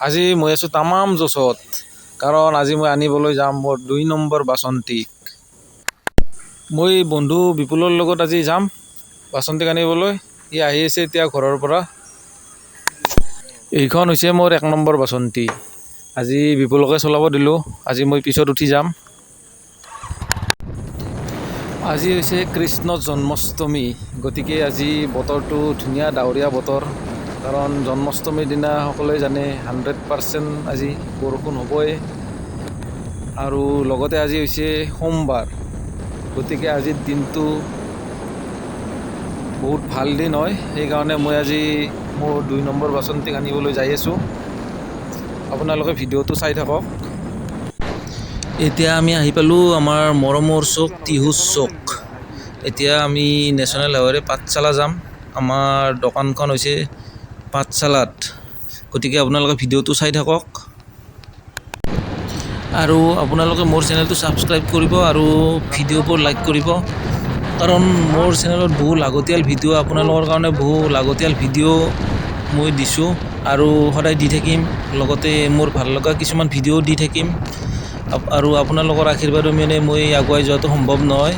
আজি মই আছোঁ তামাম জছত, কাৰণ আজি মই আনিবলৈ যাম মোৰ 2 নম্বৰ বাচন্তীক। মই বন্ধু বিপুলৰ লগত আজি যাম বাচন্তীক আনিবলৈ। সি আহি আছে এতিয়া ঘৰৰ পৰা। এইখন হৈছে মোৰ 1 নম্বৰ বাচন্তী। আজি বিপুলকে চলাব দিলোঁ, আজি মই পিছত উঠি যাম। আজি হৈছে কৃষ্ণ জন্মাষ্টমী, গতিকে আজি বতৰটো ধুনীয়া ডাৱৰীয়া বতৰ। কাৰণ জন্মাষ্টমীৰ দিনা সকলোৱে জানে 100% আজি বৰষুণ হ'বই। আৰু লগতে আজি হৈছে সোমবাৰ, গতিকে আজিৰ দিনটো বহুত ভাল দিন হয়। সেইকাৰণে মই আজি মোৰ 2 নম্বৰ বাচন্তীক আনিবলৈ যাই আছোঁ। আপোনালোকে ভিডিঅ'টো চাই থাকক। এতিয়া আমি আহি পালোঁ আমাৰ মৰমৰ চুক টিহুৰ চুক। এতিয়া আমি নেশ্যনেল হাইৱেৰে পাঠশালা যাম। আমাৰ দোকানখন হৈছে পাঠশালাত, গতিকে আপোনালোকে ভিডিঅ'টো চাই থাকক। আৰু আপোনালোকে মোৰ চেনেলটো ছাবস্ক্ৰাইব কৰিব আৰু ভিডিঅ'বোৰ লাইক কৰিব, কাৰণ মোৰ চেনেলত বহু লাগতিয়াল ভিডিঅ' আপোনালোকৰ কাৰণে বহু লাগতিয়াল ভিডিঅ' মই দিছোঁ আৰু সদায় দি থাকিম। লগতে মোৰ ভাল লগা কিছুমান ভিডিঅ' দি থাকিম। আৰু আপোনালোকৰ আশীৰ্বাদ অবিহনে মই আগুৱাই যোৱাটো সম্ভৱ নহয়।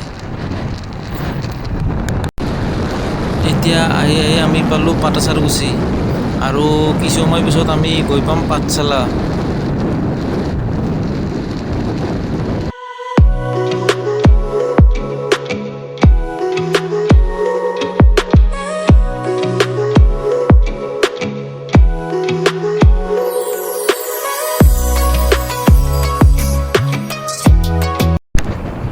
এতিয়া আহি আমি পালোঁ পাঠচাৰকুছি, আৰু কিছু সময় পিছত আমি গৈ পাম পাঠশালা।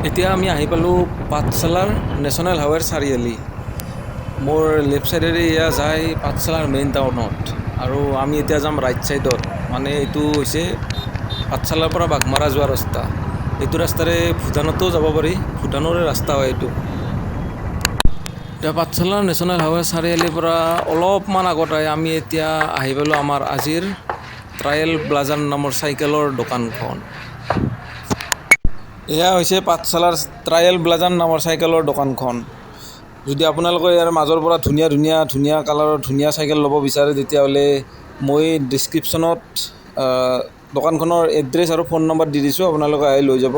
এতিয়া আমি আহি পালোঁ পাঠশালাৰ নেশ্যনেল হাইৱেৰ চাৰিআলি। মোৰ লেফ্ট ছাইডেৰে এয়া যায় পাঠশালাৰ মেইন টাউনত, আৰু আমি এতিয়া যাম ৰাইট ছাইডত। মানে এইটো হৈছে পাঠশালাৰ পৰা বাঘমাৰা যোৱা ৰাস্তা। এইটো ৰাস্তাৰে ভূটানতো যাব পাৰি, ভূটানৰে ৰাস্তা হয় এইটো। এতিয়া পাঠশালাৰ নেশ্যনেল হাইৱে চাৰিআলিৰ পৰা অলপমান আগত আমি এতিয়া আহি পালোঁ আমাৰ আজিৰ ট্ৰায়েলব্লাজাৰ নামৰ চাইকেলৰ দোকানখন। এয়া হৈছে পাঠশালাৰ ট্ৰায়েলব্লাজাৰ নামৰ চাইকেলৰ দোকানখন। যদি আপোনালোকে ইয়াৰ মাজৰ পৰা ধুনীয়া কালাৰৰ ধুনীয়া চাইকেল ল'ব বিচাৰে, তেতিয়াহ'লে মই ডিছক্ৰিপশ্যনত দোকানখনৰ এড্ৰেছ আৰু ফোন নম্বৰ দি দিছোঁ, আপোনালোকে আহি লৈ যাব।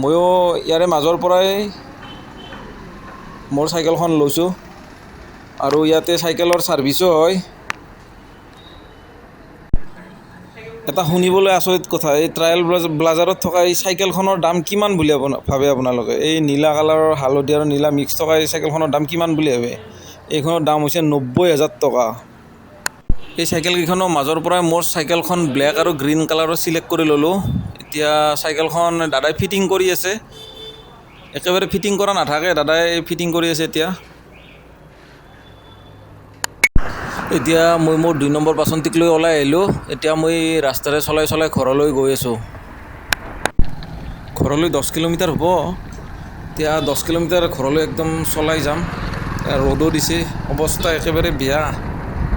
ময়ো ইয়াৰে মাজৰ পৰাই মোৰ চাইকেলখন লৈছোঁ, আৰু ইয়াতে চাইকেলৰ ছাৰ্ভিচো হয়। এটা শুনিবলৈ আচৰিত কথা, এই ট্ৰায়েলব্লাজাৰত থকা এই চাইকেলখনৰ দাম কিমান বুলি ভাবে আপোনালোকে? এই নীলা কালাৰৰ হালধীয়া আৰু নীলা মিক্স থকা এই চাইকেলখনৰ দাম কিমান বুলি ভাবে? এইখনৰ দাম হৈছে 90,000 টকা। এই চাইকেলকেইখনৰ মাজৰ পৰাই মোৰ চাইকেলখন ব্লেক আৰু গ্ৰীণ কালাৰৰ চিলেক্ট কৰি ল'লোঁ। এতিয়া চাইকেলখন দাদাই ফিটিং কৰি আছে, একেবাৰে ফিটিং কৰা নাথাকে, দাদাই ফিটিং কৰি আছে এতিয়া। এতিয়া মই মোৰ 2 নম্বৰ বাচন্তীক লৈ ওলাই আহিলোঁ। এতিয়া মই ৰাস্তাৰে চলাই ঘৰলৈ গৈ আছোঁ। ঘৰলৈ 10 কিলোমিটাৰ হ'ব। এতিয়া 10 কিলোমিটাৰ ঘৰলৈ একদম চলাই যাম। ৰ'দো দিছে, অৱস্থা একেবাৰে বেয়া,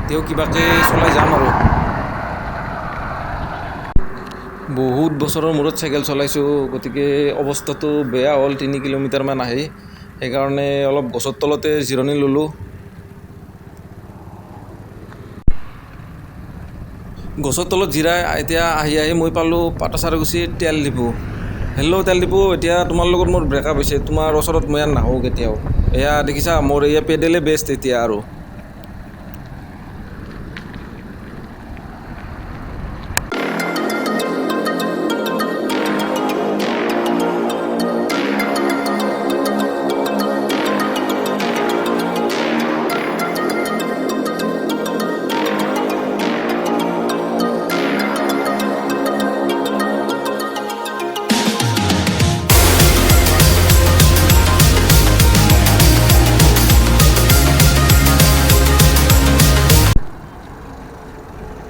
তেওঁ কিবাকৈ চলাই যাম আৰু। বহুত বছৰৰ মূৰত চাইকেল চলাইছোঁ, গতিকে অৱস্থাটো বেয়া হ'ল। 3 কিলোমিটাৰমান আহি, সেইকাৰণে অলপ গছৰ তলতে জিৰণি ল'লোঁ। গছৰ তলত জিৰাই এতিয়া আহি মই পালোঁ পাঠচাৰকুছি তেল ডিপু। হেল্ল' তেল ডিপু, এতিয়া তোমাৰ লগত মোৰ ব্ৰেকআপ হৈছে, তোমাৰ ওচৰত মই ইয়াত নাহোঁ কেতিয়াও। এয়া দেখিছা, মোৰ এয়া পেডেলে বেষ্ট এতিয়া আৰু।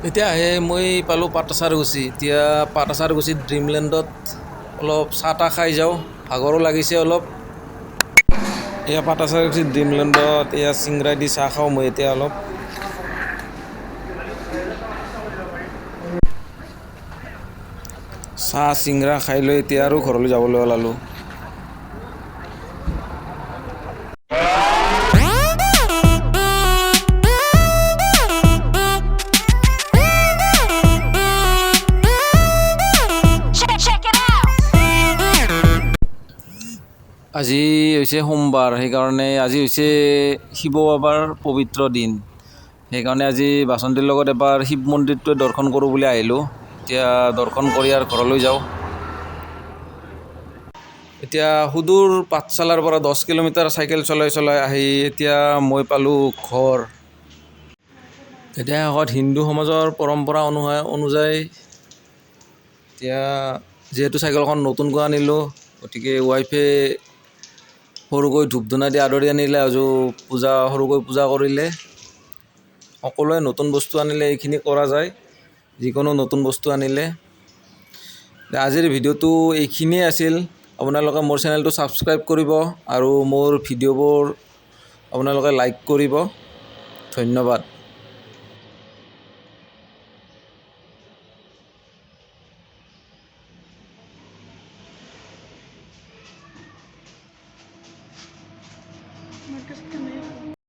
এতিয়া মই পালোঁ পাঠচাৰকুছি। এতিয়া পাঠচাৰকুছিত ড্ৰিমলেণ্ডত অলপ চাহ তাহ খাই যাওঁ, ভাগৰো লাগিছে অলপ। এয়া পাঠচাৰকুছিত ড্ৰিমলেণ্ডত এয়া চিংৰা দি চাহ খাওঁ মই এতিয়া অলপ। চাহ চিংৰা খাই লৈ এতিয়া আৰু ঘৰলৈ যাবলৈ ওলালোঁ। আজি হৈছে সোমবাৰ, সেইকাৰণে আজি হৈছে শিৱ বাবাৰ পবিত্ৰ দিন। সেইকাৰণে আজি বাচন্তীৰ লগত এবাৰ শিৱ মন্দিৰটোৱে দৰ্শন কৰোঁ বুলি আহিলোঁ। এতিয়া দৰ্শন কৰি আৰু ঘৰলৈ যাওঁ। এতিয়া সুদূৰ পাঠশালাৰ পৰা 10 কিলোমিটাৰ চাইকেল চলাই আহি এতিয়া মই পালোঁ ঘৰ। এতিয়া শেষত হিন্দু সমাজৰ পৰম্পৰা অনুযায়ী এতিয়া যিহেতু চাইকেলখন নতুনকৈ আনিলোঁ, গতিকে ৱাইফে সৰুকৈ ধূপ ধূনা দি আদৰি আনিলে, সৰুকৈ পূজা কৰিলে। সকলোৱে নতুন বস্তু আনিলে এইখিনি কৰা যায়, যিকোনো নতুন বস্তু আনিলে। আজিৰ ভিডিঅ'টো এইখিনিয়ে আছিল। আপোনালোকে মোৰ চেনেলটো ছাবস্ক্ৰাইব কৰিব আৰু মোৰ ভিডিঅ'বোৰ আপোনালোকে লাইক কৰিব। ধন্যবাদ। Marcas